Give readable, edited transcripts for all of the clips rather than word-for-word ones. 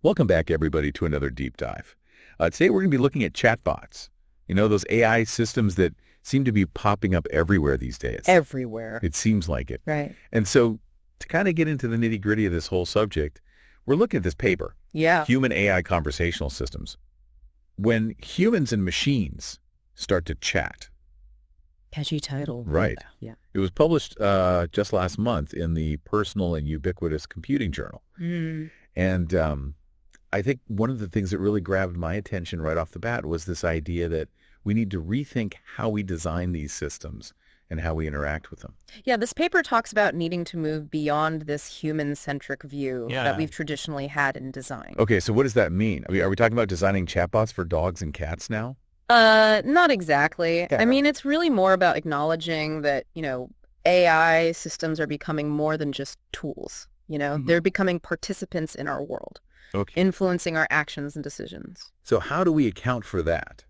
Welcome back, everybody, to another deep dive. Today, we're going to be looking at chatbots. You know, those AI systems that seem to be popping up everywhere these days. Everywhere. It seems like it. Right. And so, to kind of get into the nitty-gritty of this whole subject, we're looking at this paper, Yeah. Human AI Conversational Systems. When humans and machines start to chat. Catchy title. Right. Yeah. It was published just last month in the Personal and Ubiquitous Computing Journal. Mm. And I think one of the things that really grabbed my attention right off the bat was this idea that we need to rethink how we design these systems and how we interact with them. Yeah, this paper talks about needing to move beyond this human-centric view Yeah. that we've traditionally had in design. Okay, so what does that mean? I mean, are we talking about designing chatbots for dogs and cats now? Not exactly. Yeah. I mean, it's really more about acknowledging that, AI systems are becoming more than just tools. Mhm. They're becoming participants in our world, Okay. influencing our actions and decisions. So how do we account for that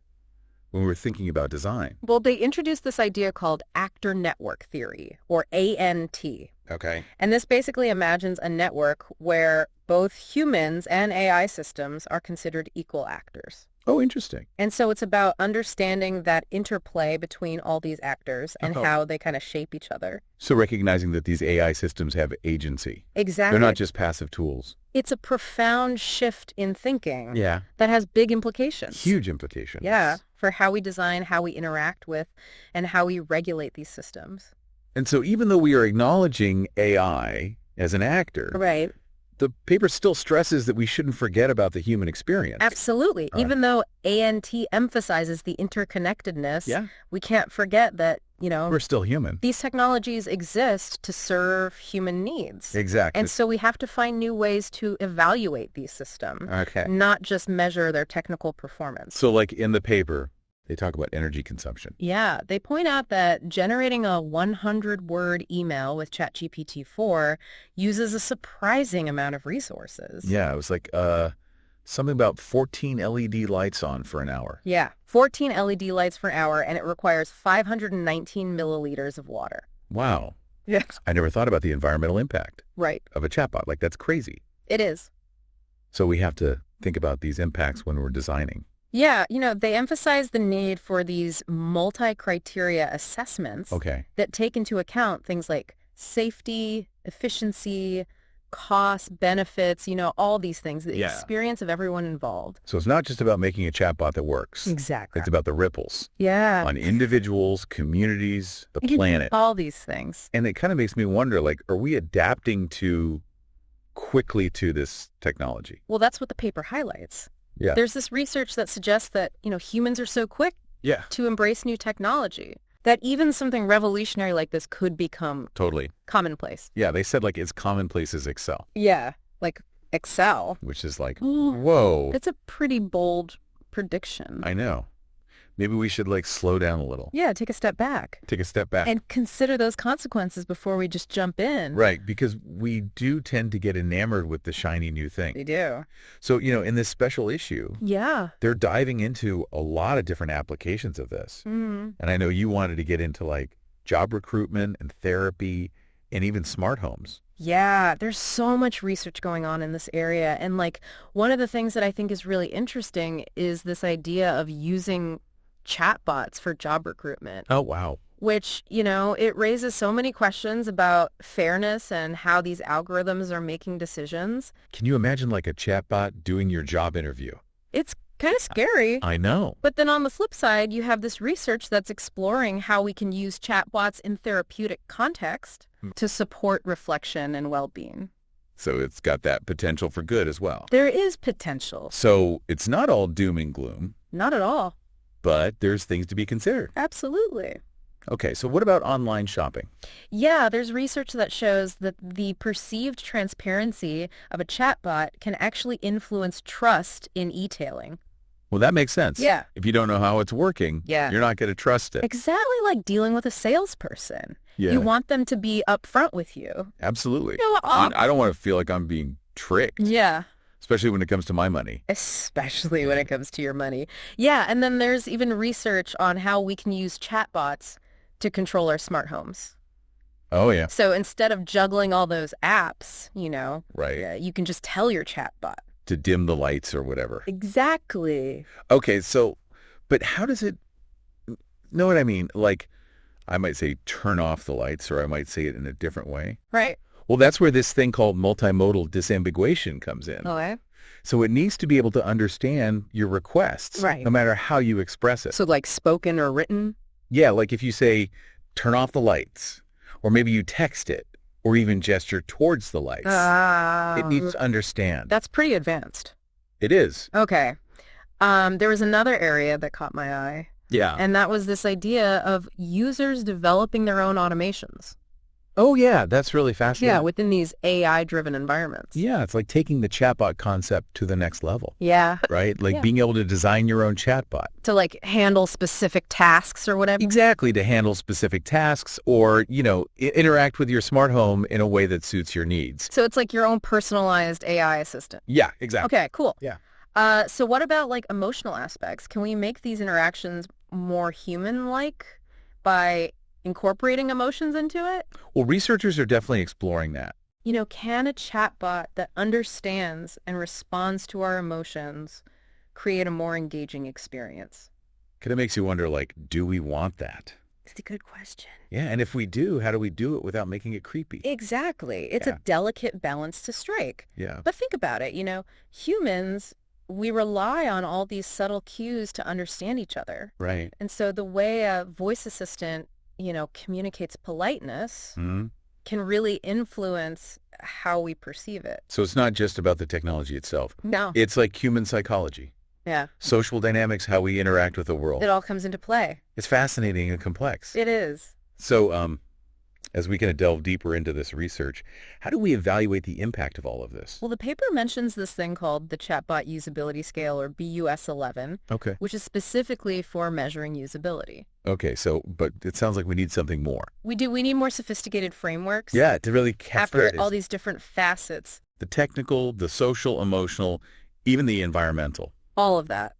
when we're thinking about design? Well, they introduced this idea called actor network theory, or ANT. Okay. And this basically imagines a network where both humans and AI systems are considered equal actors. Oh, interesting. And so it's about understanding that interplay between all these actors and Oh. how they kind of shape each other. So recognizing that these AI systems have agency. Exactly. They're not just passive tools. It's a profound shift in thinking Yeah. that has big implications. Huge implications. Yeah, for how we design, how we interact with, and how we regulate these systems. And so even though we are acknowledging AI as an actor, Right. the paper still stresses that we shouldn't forget about the human experience. Absolutely. Even though ANT emphasizes the interconnectedness, Yeah. we can't forget that, We're still human. these technologies exist to serve human needs. Exactly. And so we have to find new ways to evaluate these systems, Okay. not just measure their technical performance. So like in the paper, they talk about energy consumption. Yeah, they point out that generating a 100-word email with ChatGPT-4 uses a surprising amount of resources. Yeah, it was like something about 14 LED lights on for an hour. Yeah, 14 LED lights per hour, and it requires 519 milliliters of water. Wow. Yeah. I never thought about the environmental impact Right. of a chatbot. Like, that's crazy. It is. So we have to think about these impacts when we're designing. Yeah, they emphasize the need for these multi-criteria assessments Okay. that take into account things like safety, efficiency, cost, benefits, all these things, the Yeah. experience of everyone involved. So it's not just about making a chatbot that works. Exactly. It's about the ripples Yeah. on individuals, communities, the planet. All these things. And it kind of makes me wonder, like, are we adapting quickly to this technology? Well, that's what the paper highlights. Yeah. There's this research that suggests that, humans are so quick Yeah. to embrace new technology that even something revolutionary like this could become Totally. commonplace. Yeah, they said, like, it's commonplace as Excel, Yeah, like Excel. which is like, Ooh. whoa. It's a pretty bold prediction. I know. Maybe we should, like, slow down a little. Yeah, take a step back Take a step back. and consider those consequences before we just jump in. Right, because we do tend to get enamored with the shiny new They thing. do. So, in this special issue, Yeah. they're diving into a lot of different applications of this. Mm-hmm. And I know you wanted to get into, like, job recruitment and therapy and even smart homes. Yeah, there's so much research going on in this area. And one of the things that I think is really interesting is this idea of using chatbots for job recruitment, Oh, wow. which, it raises so many questions about fairness and how these algorithms are making decisions. Can you imagine, like, a chatbot doing your job interview? It's kind of scary. I know. But then on the flip side, you have this research that's exploring how we can use chatbots in therapeutic context to support reflection and well-being. So it's got that potential for good as well. There is potential. So it's not all doom and gloom, Not at all. but there's things to be considered. Absolutely. Okay, so what about online shopping? Yeah, there's research that shows that the perceived transparency of a chatbot can actually influence trust in e-tailing. Well, that makes sense. Yeah. If you don't know how it's working, Yeah. you're not going to trust it. Exactly like dealing with a salesperson. Yeah. You want them to be upfront with you. Absolutely. No, I don't want to feel like I'm being tricked, Yeah. especially when it comes to my money. Especially when it comes to your money. Yeah, and then there's even research on how we can use chatbots to control our smart homes. Oh, yeah. So instead of juggling all those apps, Right. you can just tell your chatbot to dim the lights or whatever. Exactly. Okay, so, but how does it, know what I mean? Like, I might say turn off the lights, or I might say it in a different way. Right. Well, that's where this thing called multimodal disambiguation comes in. Okay. So it needs to be able to understand your requests, Right. no matter how you express it. So like spoken or written? Yeah, like if you say, turn off the lights, or maybe you text it, or even gesture towards the lights. It needs to understand. That's pretty advanced. It is. Okay. There was another area that caught my eye, Yeah. and that was this idea of users developing their own automations. Oh, yeah, that's really fascinating. Yeah, within these AI-driven environments. Yeah, it's like taking the chatbot concept to the next level, Yeah. right? Like Yeah. being able to design your own chatbot. To like handle specific tasks or whatever. Exactly, to handle specific tasks or, interact with your smart home in a way that suits your needs. So it's like your own personalized AI assistant. Yeah, exactly. Okay, cool. Yeah. So what about like emotional aspects? Can we make these interactions more human-like by incorporating emotions into it? Well, researchers are definitely exploring that. Can a chatbot that understands and responds to our emotions create a more engaging experience? Kind of makes you wonder, like, do we want that? It's a good question. Yeah, and if we do, how do we do it without making it creepy? Exactly. It's Yeah. a delicate balance to strike. Yeah. But think about it, humans, we rely on all these subtle cues to understand each other. Right. And so the way a voice assistant, communicates politeness Hmm. can really influence how we perceive it. So it's not just about the technology itself. No. It's like human psychology, Yeah. social dynamics, how we interact with the world. It all comes into play. It's fascinating and complex. It is. So, as we kind of delve deeper into this research, how do we evaluate the impact of all of this? Well, the paper mentions this thing called the Chatbot Usability Scale, or BUS-11, Okay. which is specifically for measuring usability. Okay, so, but it sounds like we need something more. We do. We need more sophisticated frameworks. Yeah, to really capture After all these different facets. the technical, the social, emotional, even the environmental. All of that.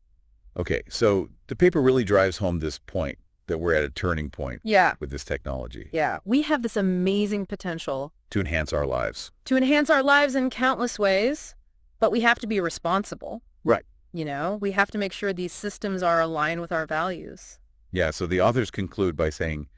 Okay, so the paper really drives home this point that we're at a turning point Yeah. with this technology Yeah. We have this amazing potential to enhance our lives. to enhance our lives in countless ways, but we have to be responsible. Right. We have to make sure these systems are aligned with our values. Yeah, so the authors conclude by saying,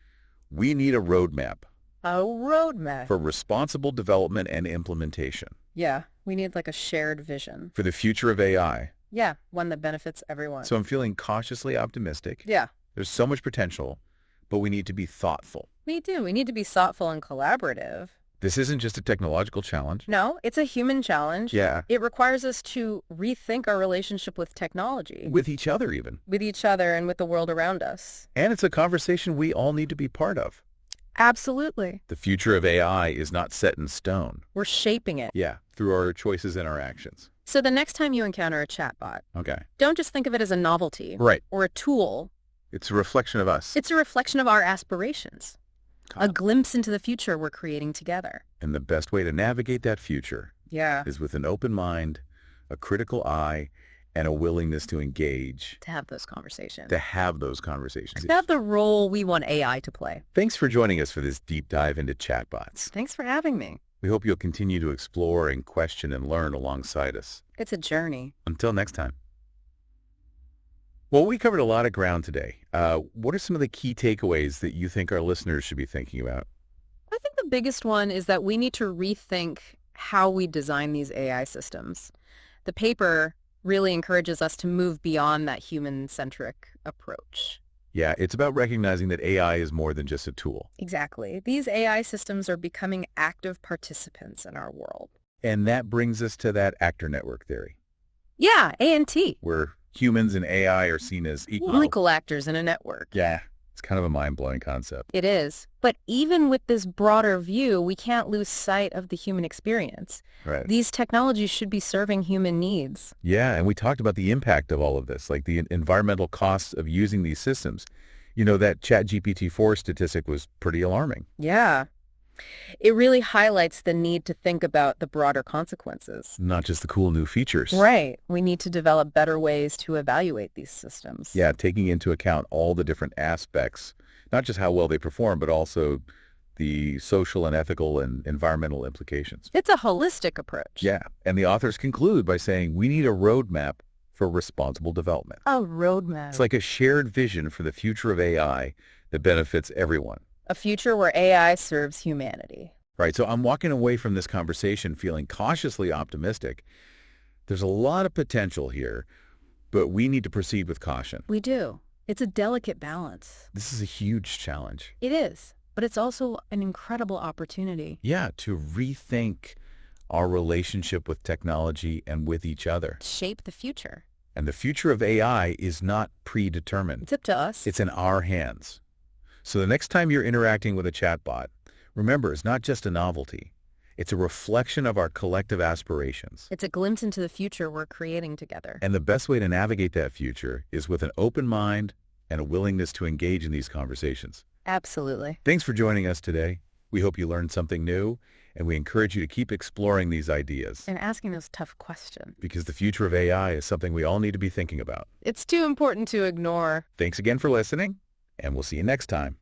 we need a roadmap A roadmap. for responsible development and implementation Yeah. We need like a shared vision. for the future of AI. Yeah. One that benefits everyone. So I'm feeling cautiously optimistic. Yeah. There's so much potential, but we need to be thoughtful. We do. We need to be thoughtful and collaborative. This isn't just a technological challenge. No, it's a human challenge. Yeah. It requires us to rethink our relationship with technology, With each other even. with each other, and with the world around us. And it's a conversation we all need to be part of. Absolutely. The future of AI is not set in stone. We're shaping it. Yeah, through our choices and our actions. So the next time you encounter a chatbot, Okay. don't just think of it as a novelty Right. or a tool. It's a reflection of us. It's a reflection of our aspirations, a glimpse into the future we're creating together. And the best way to navigate that future Yeah. is with an open mind, a critical eye, and a willingness to engage, To have those conversations. to have those conversations. To have the role we want AI to play. Thanks for joining us for this deep dive into chatbots. Thanks for having me. We hope you'll continue to explore and question and learn alongside us. It's a journey. Until next time. Well, we covered a lot of ground today. What are some of the key takeaways that you think our listeners should be thinking about? I think the biggest one is that we need to rethink how we design these AI systems. The paper really encourages us to move beyond that human-centric approach. Yeah, it's about recognizing that AI is more than just a tool. Exactly. These AI systems are becoming active participants in our world. And that brings us to that actor network theory, Yeah, A&T. where humans and AI are seen as equal. Equal actors in a network. Yeah, it's kind of a mind-blowing concept. It is. But even with this broader view, we can't lose sight of the human experience. Right. These technologies should be serving human needs. Yeah, and we talked about the impact of all of this, like the environmental costs of using these systems. That ChatGPT-4 statistic was pretty alarming. Yeah. It really highlights the need to think about the broader consequences. Not just the cool new features. Right. We need to develop better ways to evaluate these systems. Yeah, taking into account all the different aspects, not just how well they perform, but also the social and ethical and environmental implications. It's a holistic approach. Yeah, and the authors conclude by saying we need a roadmap for responsible development. A roadmap. It's like a shared vision for the future of AI that benefits everyone. A future where AI serves humanity. Right, so I'm walking away from this conversation feeling cautiously optimistic. There's a lot of potential here, but we need to proceed with caution. We do. It's a delicate balance. This is a huge challenge. It is, but it's also an incredible opportunity. Yeah, to rethink our relationship with technology and with each other. Shape the future. And the future of AI is not predetermined. It's up to us. It's in our hands. So the next time you're interacting with a chatbot, remember, it's not just a novelty. It's a reflection of our collective aspirations. It's a glimpse into the future we're creating together. And the best way to navigate that future is with an open mind and a willingness to engage in these conversations. Absolutely. Thanks for joining us today. We hope you learned something new, and we encourage you to keep exploring these ideas. And asking those tough questions. Because the future of AI is something we all need to be thinking about. It's too important to ignore. Thanks again for listening, and we'll see you next time.